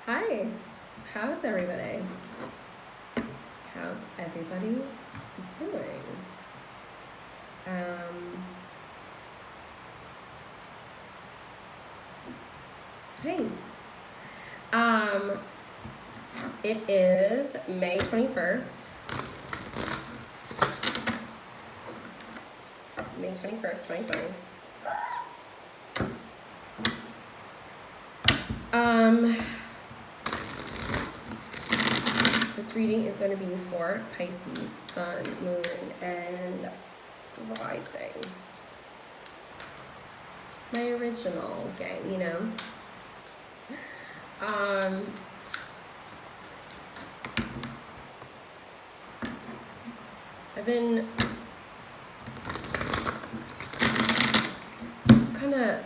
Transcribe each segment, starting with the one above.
Hi, how's everybody? How's everybody doing? Hey, um, it is May 21st. May 21st, 2020. This reading is going to be for Pisces, Sun, Moon, and Rising. My original gang, you know. I've been kind of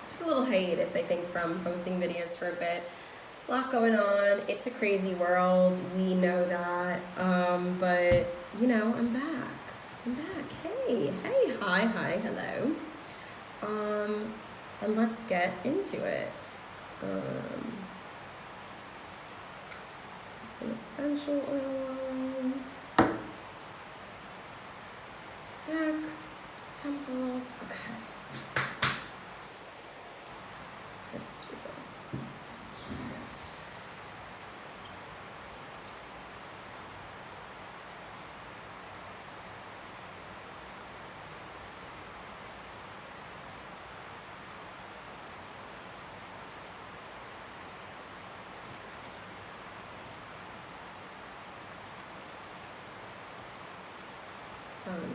took a little hiatus, I think, from posting videos for a bit. A lot going on. It's a crazy world. We know that. But you know, I'm back. Hey, hi, hello. And let's get into it. Put some essential oil on. Back, temples. Okay. Let's do this.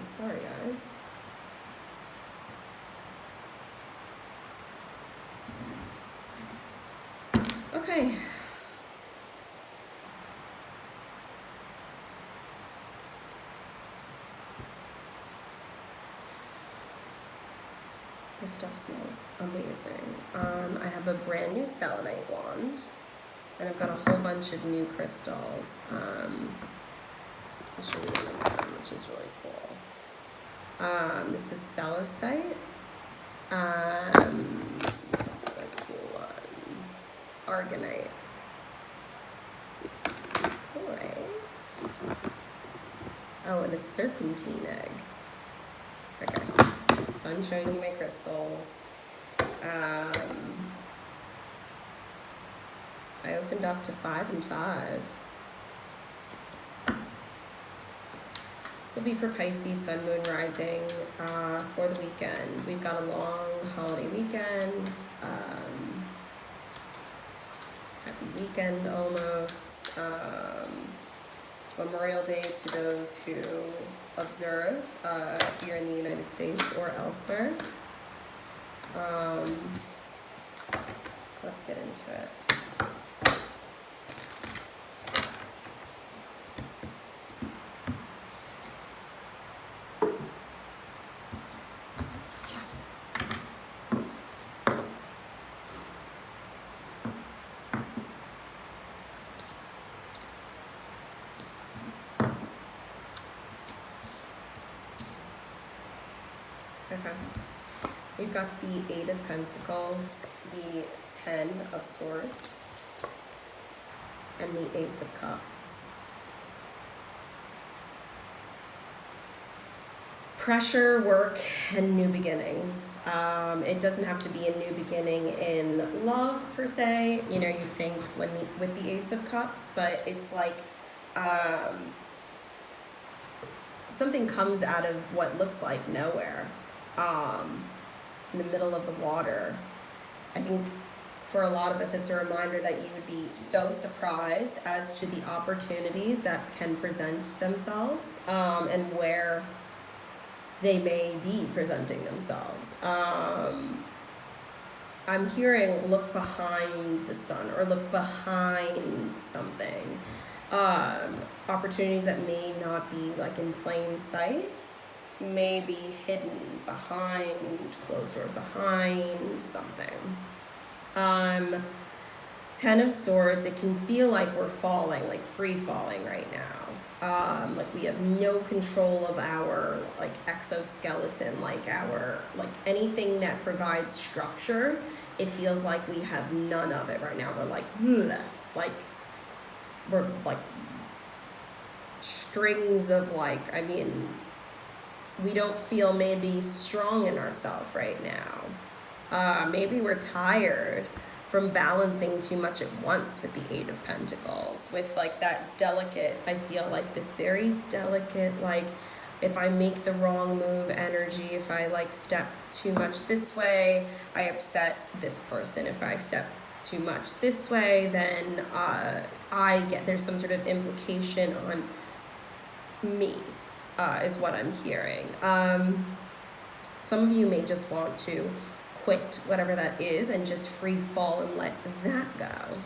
Sorry guys. Okay. This stuff smells amazing. I have a brand new selenite wand, and I've got a whole bunch of new crystals. I'll show you one of them, which is really cool. This is celestite. What's a really cool one? Argonite. Cool, right? Oh, and a serpentine egg. Okay, done showing you my crystals. I opened up to 5 and 5. This will be for Pisces, Sun, Moon, Rising, for the weekend. We've got a long holiday weekend. Happy weekend almost. Memorial Day to those who observe here in the United States or elsewhere. Let's get into it. Okay. We've got the 8 of Pentacles, the 10 of Swords, and the Ace of Cups. Pressure, work, and new beginnings. It doesn't have to be a new beginning in love, per se. You know, you think with the Ace of Cups, but it's like something comes out of what looks like nowhere. In the middle of the water. I think for a lot of us it's a reminder that you would be so surprised as to the opportunities that can present themselves, and where they may be presenting themselves. I'm hearing look behind the sun or look behind something. Opportunities that may not be like in plain sight, may be hidden behind closed doors, behind something. 10 of Swords, it can feel like we're falling, like free falling right now. Like we have no control of our like exoskeleton, like anything that provides structure, it feels like we have none of it right now. We're like, bleh, like we're like strings of we don't feel maybe strong in ourselves right now. Maybe we're tired from balancing too much at once with the Eight of Pentacles, with like that delicate, I feel like this very delicate, like if I make the wrong move energy, if I like step too much this way, I upset this person. If I step too much this way, then there's some sort of implication on me, is what I'm hearing. Some of you may just want to quit whatever that is and just free fall and let that go.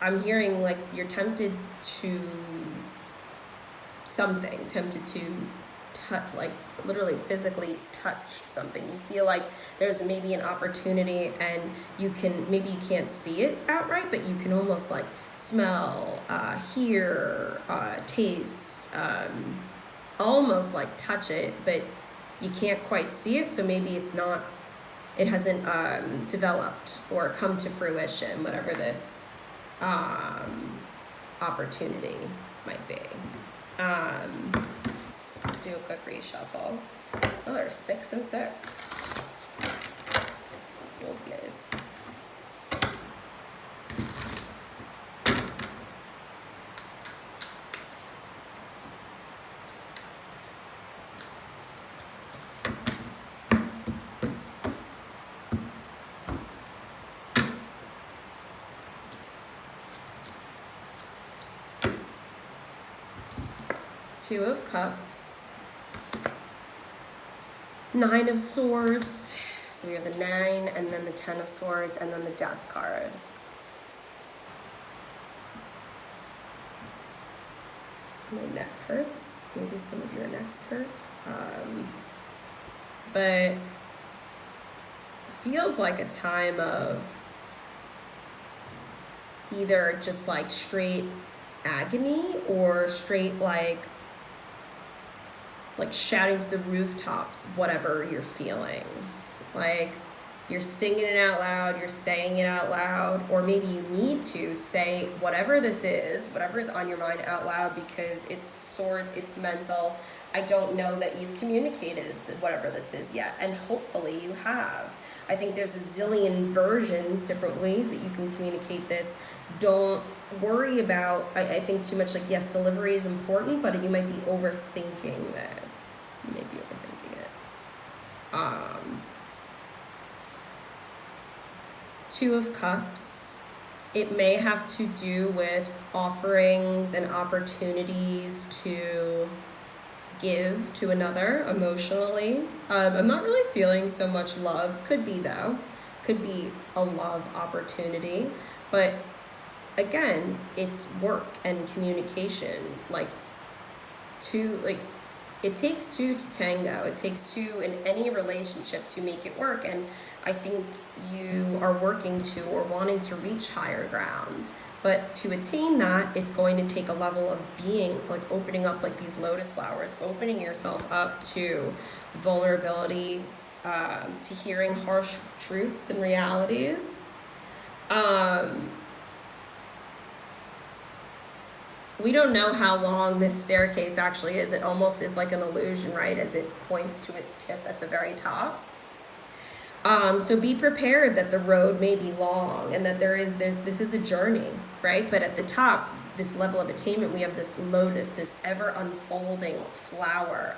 I'm hearing like you're tempted to touch, like literally physically touch something. You feel like there's maybe an opportunity, and you can't see it outright, but you can almost like smell, hear, taste, almost like touch it, but you can't quite see it, so maybe it hasn't developed or come to fruition, whatever this opportunity might be. Let's do a quick reshuffle. Oh, there's 6 and 6. Goodness. Two of Cups, 9 of Swords, so we have the 9 and then the 10 of Swords and then the Death card. My neck hurts, maybe some of your necks hurt, but feels like a time of either just like straight agony or straight like shouting to the rooftops, whatever you're feeling. Like you're singing it out loud, you're saying it out loud, or maybe you need to say whatever this is, whatever is on your mind out loud, because it's swords, it's mental. I don't know that you've communicated whatever this is yet, and hopefully you have. I think there's a zillion versions, different ways that you can communicate this. Don't worry about, I think too much, like, yes, delivery is important, but you might be overthinking this. You may be overthinking it. Two of Cups. It may have to do with offerings and opportunities to give to another emotionally. I'm not really feeling so much love. Could be though. Could be a love opportunity. But again, it's work and communication. It takes two to tango. It takes two in any relationship to make it work. And I think you are working to or wanting to reach higher ground. But to attain that, it's going to take a level of being, like opening up like these lotus flowers, opening yourself up to vulnerability, to hearing harsh truths and realities. We don't know how long this staircase actually is. It almost is like an illusion, right? As it points to its tip at the very top. So be prepared that the road may be long and that this is a journey, right? But at the top, this level of attainment, we have this lotus, this ever unfolding flower,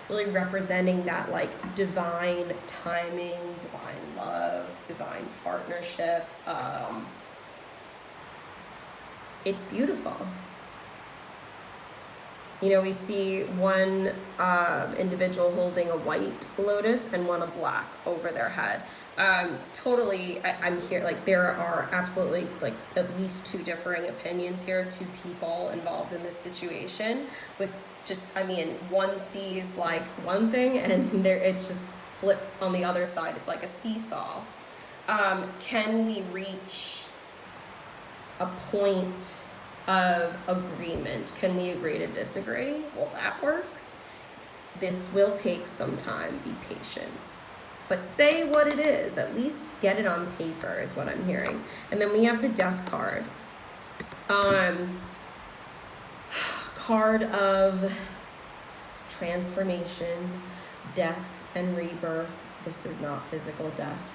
really representing that like divine timing, divine love, divine partnership. It's beautiful. You know, we see one individual holding a white lotus and one a black over their head. Totally, I'm here, like there are absolutely like at least two differing opinions here, two people involved in this situation with just, I mean, one sees like one thing and it's just flip on the other side. It's like a seesaw. Can we reach a point of agreement. Can we agree to disagree? Will that work? This will take some time. Be patient. But say what it is. At least get it on paper is what I'm hearing. And then we have the Death card. Card of transformation, death, and rebirth. This is not physical death.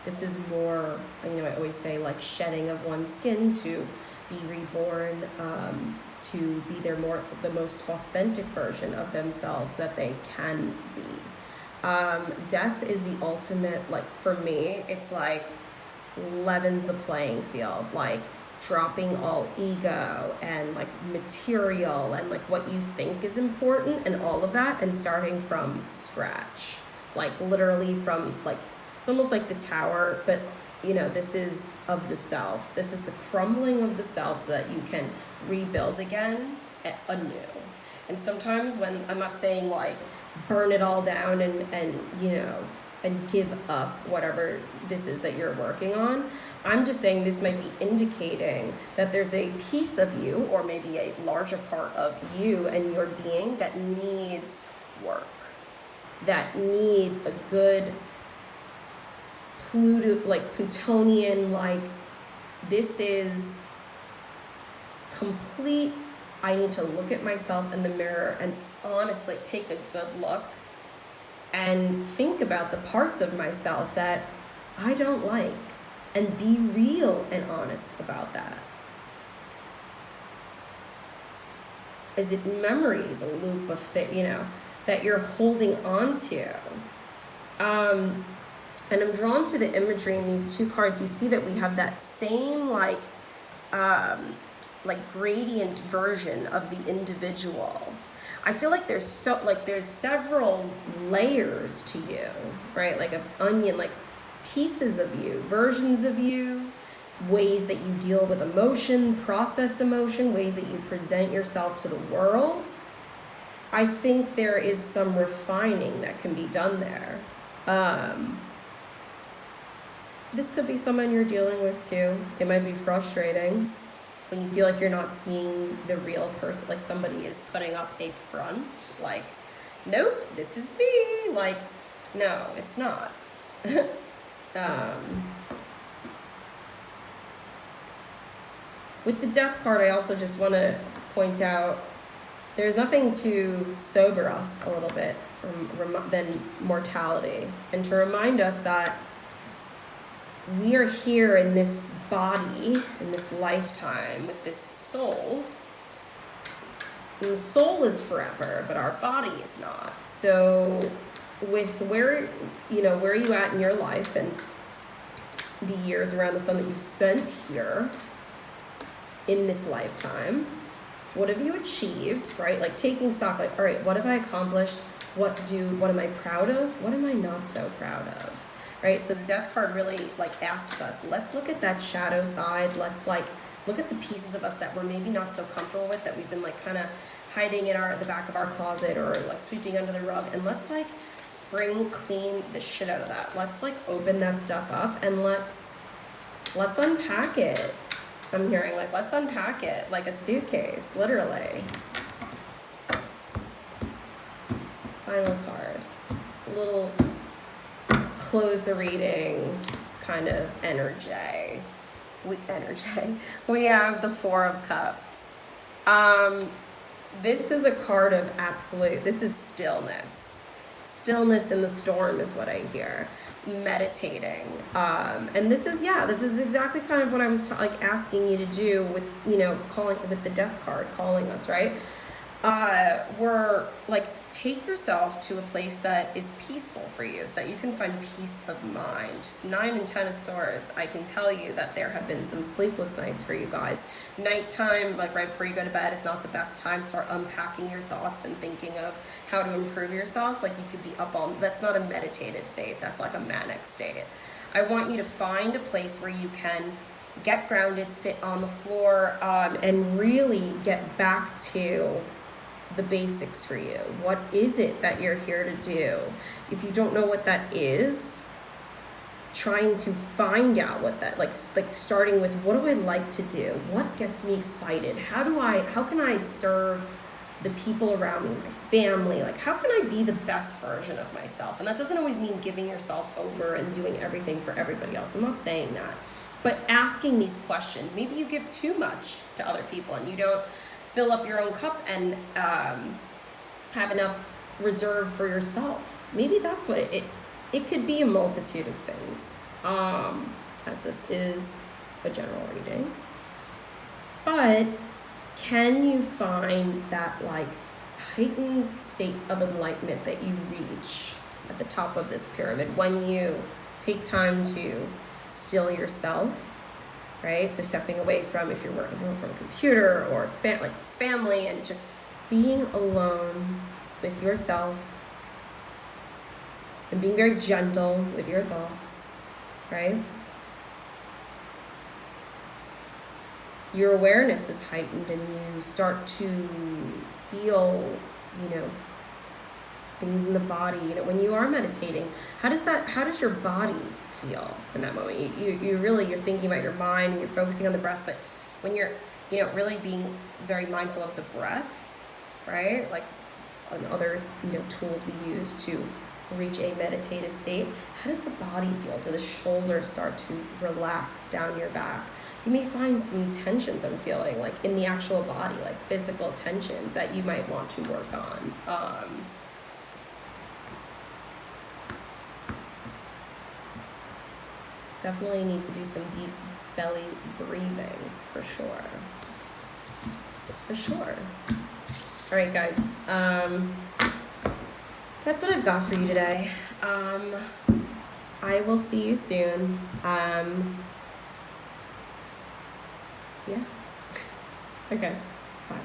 This is more, I always say, like shedding of one's skin to be reborn, to be the most authentic version of themselves that they can be. Death is the ultimate, like for me, it's like levens the playing field, like dropping all ego and like material and like what you think is important and all of that, and starting from scratch, like literally from like, it's almost like the tower, but this is of the self. This is the crumbling of the self so that you can rebuild again anew. And sometimes when, I'm not saying like burn it all down and give up whatever this is that you're working on. I'm just saying this might be indicating that there's a piece of you, or maybe a larger part of you and your being, that needs work, that needs a good Plutonian, like this is complete. I need to look at myself in the mirror and honestly take a good look and think about the parts of myself that I don't like, and be real and honest about that. Is it memories, a loop of that you're holding on to? And I'm drawn to the imagery in these two cards. You see that we have that same like gradient version of the individual. I feel like there's several layers to you, right? Like an onion, like pieces of you, versions of you, ways that you deal with emotion, process emotion, ways that you present yourself to the world. I think there is some refining that can be done there. This could be someone you're dealing with too. It might be frustrating when you feel like you're not seeing the real person, like somebody is putting up a front, like, nope, this is me. Like, no, it's not. With the Death card, I also just want to point out there's nothing to sober us a little bit than mortality, and to remind us that we are here in this body, in this lifetime, with this soul. And the soul is forever, but our body is not. So with where are you at in your life and the years around the sun that you've spent here in this lifetime, what have you achieved, right? Like taking stock, like, all right, what have I accomplished? What am I proud of? What am I not so proud of? Right? So the Death card really like asks us, let's look at that shadow side. Let's like look at the pieces of us that we're maybe not so comfortable with, that we've been like kind of hiding in the back of our closet or like sweeping under the rug, and let's like spring clean the shit out of that. Let's like open that stuff up and let's unpack it. I'm hearing like, let's unpack it like a suitcase, literally. Final card. A little close the reading kind of energy. We have the Four of Cups. This is a card of this is stillness. Stillness in the storm is what I hear. Meditating. And this is exactly kind of what I was asking you to do with, calling with the Death card, calling us, right? We're like, take yourself to a place that is peaceful for you so that you can find peace of mind. 9 and 10 of Swords, I can tell you that there have been some sleepless nights for you guys. Nighttime, like right before you go to bed, is not the best time to start unpacking your thoughts and thinking of how to improve yourself. Like you could be up all, that's not a meditative state, that's like a manic state. I want you to find a place where you can get grounded, sit on the floor, and really get back to the basics for you. What is it that you're here to do? If you don't know what that is, trying to find out what that, like starting with, what do I like to do? What gets me excited? How can I serve the people around me, my family? Like, how can I be the best version of myself? And that doesn't always mean giving yourself over and doing everything for everybody else. I'm not saying that. But asking these questions. Maybe you give too much to other people and you don't fill up your own cup and have enough reserve for yourself. Maybe that's what it could be, a multitude of things, as this is a general reading. But can you find that like heightened state of enlightenment that you reach at the top of this pyramid when you take time to still yourself, right? So stepping away from, if you're working from a computer or family, and just being alone with yourself and being very gentle with your thoughts, right? Your awareness is heightened and you start to feel, things in the body. When you are meditating, how does your body feel in that moment? You're thinking about your mind and you're focusing on the breath, but when you're, really being very mindful of the breath, right? Like on other, tools we use to reach a meditative state, how does the body feel? Do the shoulders start to relax down your back? You may find some tensions I'm feeling, like in the actual body, like physical tensions that you might want to work on. Definitely need to do some deep belly breathing, for sure. For sure. All right, guys. That's what I've got for you today. I will see you soon. Yeah. Okay. Bye.